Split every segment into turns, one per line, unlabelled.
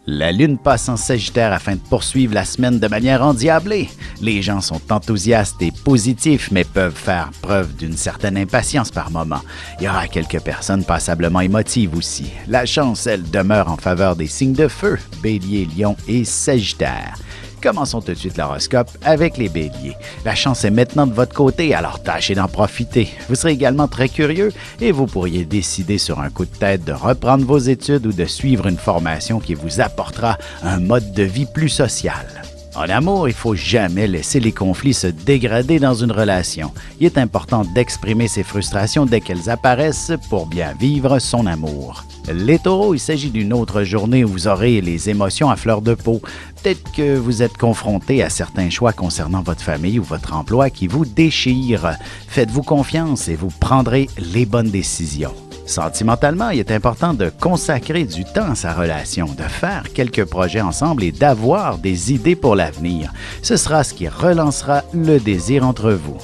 La lune passe en Sagittaire afin de poursuivre la semaine de manière endiablée. Les gens sont enthousiastes et positifs, mais peuvent faire preuve d'une certaine impatience par moment. Il y aura quelques personnes passablement émotives aussi. La chance, elle, demeure en faveur des signes de feu, Bélier, Lion et Sagittaire. Commençons tout de suite l'horoscope avec les béliers. La chance est maintenant de votre côté, alors tâchez d'en profiter. Vous serez également très curieux et vous pourriez décider sur un coup de tête de reprendre vos études ou de suivre une formation qui vous apportera un mode de vie plus social. En amour, il ne faut jamais laisser les conflits se dégrader dans une relation. Il est important d'exprimer ses frustrations dès qu'elles apparaissent pour bien vivre son amour. Les taureaux, il s'agit d'une autre journée où vous aurez les émotions à fleur de peau. Peut-être que vous êtes confronté à certains choix concernant votre famille ou votre emploi qui vous déchirent. Faites-vous confiance et vous prendrez les bonnes décisions. Sentimentalement, il est important de consacrer du temps à sa relation, de faire quelques projets ensemble et d'avoir des idées pour l'avenir. Ce sera ce qui relancera le désir entre vous.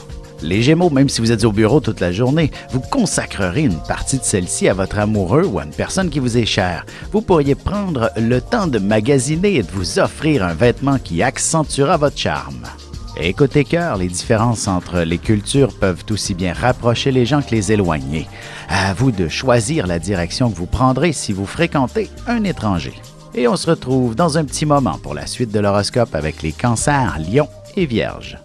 Les Gémeaux, même si vous êtes au bureau toute la journée, vous consacrerez une partie de celle-ci à votre amoureux ou à une personne qui vous est chère. Vous pourriez prendre le temps de magasiner et de vous offrir un vêtement qui accentuera votre charme. Et côté cœur, les différences entre les cultures peuvent aussi bien rapprocher les gens que les éloigner. À vous de choisir la direction que vous prendrez si vous fréquentez un étranger. Et on se retrouve dans un petit moment pour la suite de l'horoscope avec les cancers, lions et vierges.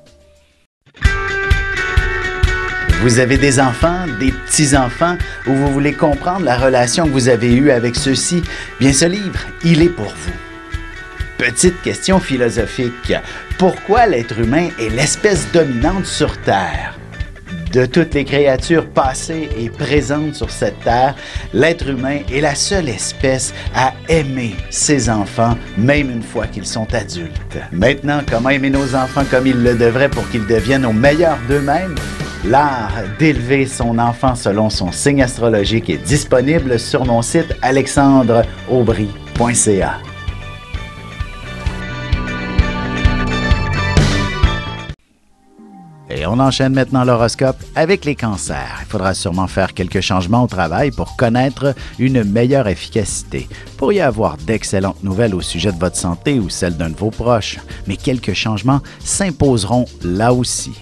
Vous avez des enfants, des petits-enfants, ou vous voulez comprendre la relation que vous avez eue avec ceux-ci? Bien, ce livre, il est pour vous. Petite question philosophique. Pourquoi l'être humain est l'espèce dominante sur Terre? De toutes les créatures passées et présentes sur cette Terre, l'être humain est la seule espèce à aimer ses enfants, même une fois qu'ils sont adultes. Maintenant, comment aimer nos enfants comme ils le devraient pour qu'ils deviennent au meilleur d'eux-mêmes? L'art d'élever son enfant selon son signe astrologique est disponible sur mon site alexandreaubry.ca. Et on enchaîne maintenant l'horoscope avec les cancers. Il faudra sûrement faire quelques changements au travail pour connaître une meilleure efficacité. Vous pourriez avoir d'excellentes nouvelles au sujet de votre santé ou celle d'un de vos proches, mais quelques changements s'imposeront là aussi.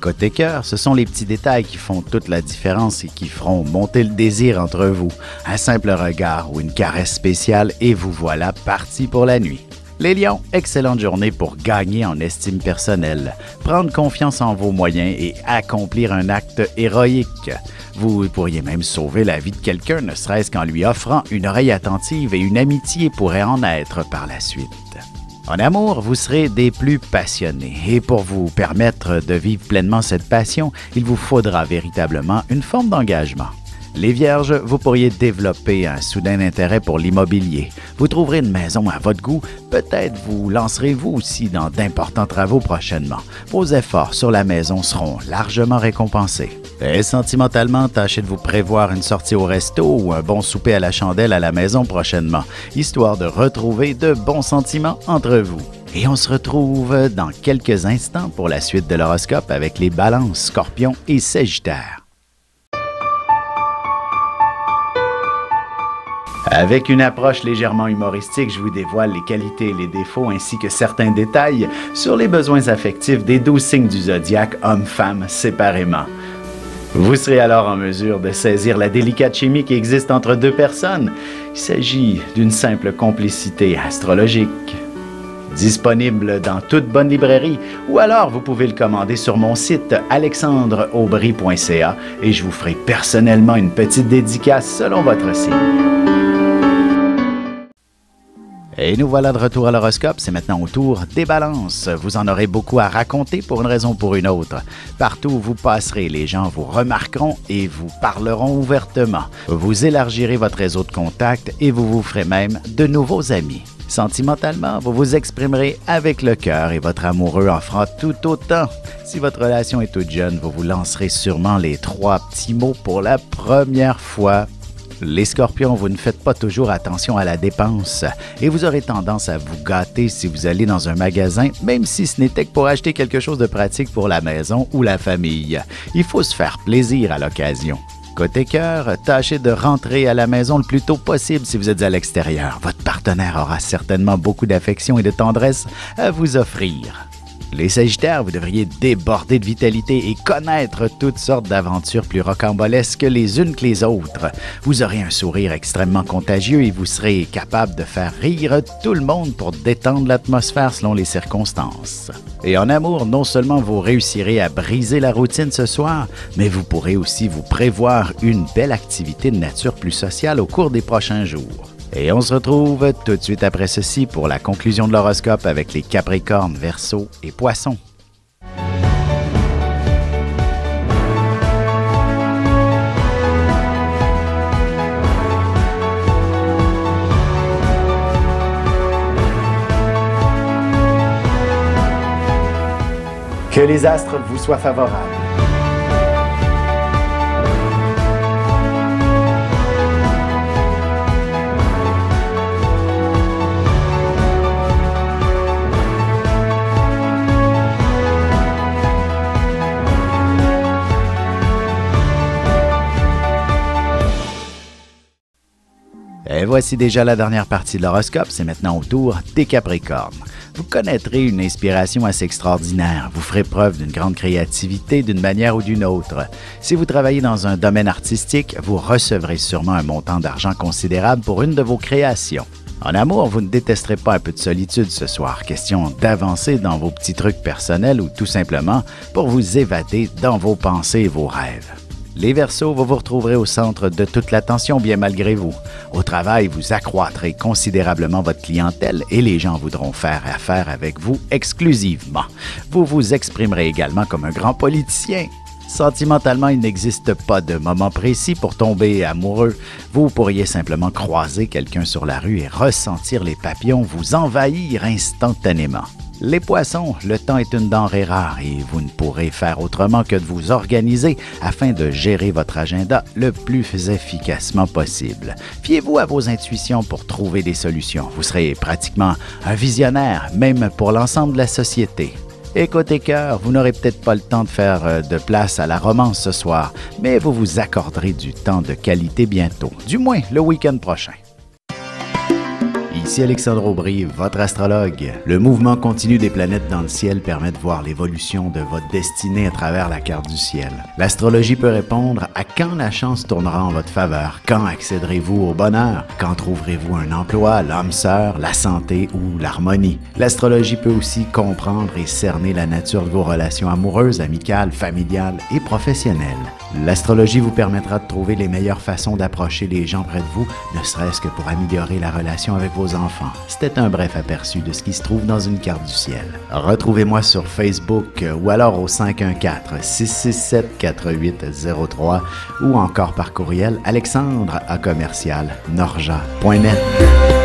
Côté cœur, ce sont les petits détails qui font toute la différence et qui feront monter le désir entre vous. Un simple regard ou une caresse spéciale et vous voilà partis pour la nuit. Les lions, excellente journée pour gagner en estime personnelle, prendre confiance en vos moyens et accomplir un acte héroïque. Vous pourriez même sauver la vie de quelqu'un, ne serait-ce qu'en lui offrant une oreille attentive et une amitié pourrait en être par la suite. En amour, vous serez des plus passionnés et pour vous permettre de vivre pleinement cette passion, il vous faudra véritablement une forme d'engagement. Les Vierges, vous pourriez développer un soudain intérêt pour l'immobilier. Vous trouverez une maison à votre goût, peut-être vous lancerez-vous aussi dans d'importants travaux prochainement. Vos efforts sur la maison seront largement récompensés. Et sentimentalement, tâchez de vous prévoir une sortie au resto ou un bon souper à la chandelle à la maison prochainement, histoire de retrouver de bons sentiments entre vous. Et on se retrouve dans quelques instants pour la suite de l'horoscope avec les Balances, Scorpions et Sagittaires. Avec une approche légèrement humoristique, je vous dévoile les qualités et les défauts ainsi que certains détails sur les besoins affectifs des 12 signes du zodiaque, hommes-femmes séparément. Vous serez alors en mesure de saisir la délicate chimie qui existe entre deux personnes. Il s'agit d'une simple complicité astrologique. Disponible dans toute bonne librairie ou alors vous pouvez le commander sur mon site alexandreaubry.ca et je vous ferai personnellement une petite dédicace selon votre signe. Et nous voilà de retour à l'horoscope, c'est maintenant au tour des balances. Vous en aurez beaucoup à raconter pour une raison ou pour une autre. Partout où vous passerez, les gens vous remarqueront et vous parleront ouvertement. Vous élargirez votre réseau de contacts et vous vous ferez même de nouveaux amis. Sentimentalement, vous vous exprimerez avec le cœur et votre amoureux en fera tout autant. Si votre relation est toute jeune, vous vous lancerez sûrement les 3 petits mots pour la première fois. Les Scorpions, vous ne faites pas toujours attention à la dépense et vous aurez tendance à vous gâter si vous allez dans un magasin, même si ce n'était que pour acheter quelque chose de pratique pour la maison ou la famille. Il faut se faire plaisir à l'occasion. Côté cœur, tâchez de rentrer à la maison le plus tôt possible si vous êtes à l'extérieur. Votre partenaire aura certainement beaucoup d'affection et de tendresse à vous offrir. Les Sagittaires, vous devriez déborder de vitalité et connaître toutes sortes d'aventures plus rocambolesques les unes que les autres. Vous aurez un sourire extrêmement contagieux et vous serez capable de faire rire tout le monde pour détendre l'atmosphère selon les circonstances. Et en amour, non seulement vous réussirez à briser la routine ce soir, mais vous pourrez aussi vous prévoir une belle activité de nature plus sociale au cours des prochains jours. Et on se retrouve tout de suite après ceci pour la conclusion de l'horoscope avec les Capricornes, Verseaux et Poissons. Que les astres vous soient favorables. Et voici déjà la dernière partie de l'horoscope, c'est maintenant au tour des Capricornes. Vous connaîtrez une inspiration assez extraordinaire, vous ferez preuve d'une grande créativité d'une manière ou d'une autre. Si vous travaillez dans un domaine artistique, vous recevrez sûrement un montant d'argent considérable pour une de vos créations. En amour, vous ne détesterez pas un peu de solitude ce soir, question d'avancer dans vos petits trucs personnels ou tout simplement pour vous évader dans vos pensées et vos rêves. Les Verseaux, vous vous retrouverez au centre de toute l'attention bien malgré vous. Au travail, vous accroîtrez considérablement votre clientèle et les gens voudront faire affaire avec vous exclusivement. Vous vous exprimerez également comme un grand politicien. Sentimentalement, il n'existe pas de moment précis pour tomber amoureux. Vous pourriez simplement croiser quelqu'un sur la rue et ressentir les papillons vous envahir instantanément. Les Poissons, le temps est une denrée rare et vous ne pourrez faire autrement que de vous organiser afin de gérer votre agenda le plus efficacement possible. Fiez-vous à vos intuitions pour trouver des solutions. Vous serez pratiquement un visionnaire, même pour l'ensemble de la société. Et côté cœur, vous n'aurez peut-être pas le temps de faire de place à la romance ce soir, mais vous vous accorderez du temps de qualité bientôt, du moins le week-end prochain. Ici Alexandre Aubry, votre astrologue. Le mouvement continu des planètes dans le ciel permet de voir l'évolution de votre destinée à travers la carte du ciel. L'astrologie peut répondre à quand la chance tournera en votre faveur, quand accéderez-vous au bonheur, quand trouverez-vous un emploi, l'âme sœur, la santé ou l'harmonie. L'astrologie peut aussi comprendre et cerner la nature de vos relations amoureuses, amicales, familiales et professionnelles. L'astrologie vous permettra de trouver les meilleures façons d'approcher les gens près de vous, ne serait-ce que pour améliorer la relation avec vos enfants. C'était un bref aperçu de ce qui se trouve dans une carte du ciel. Retrouvez-moi sur Facebook ou alors au 514-667-4803 ou encore par courriel alexandre@norja.net.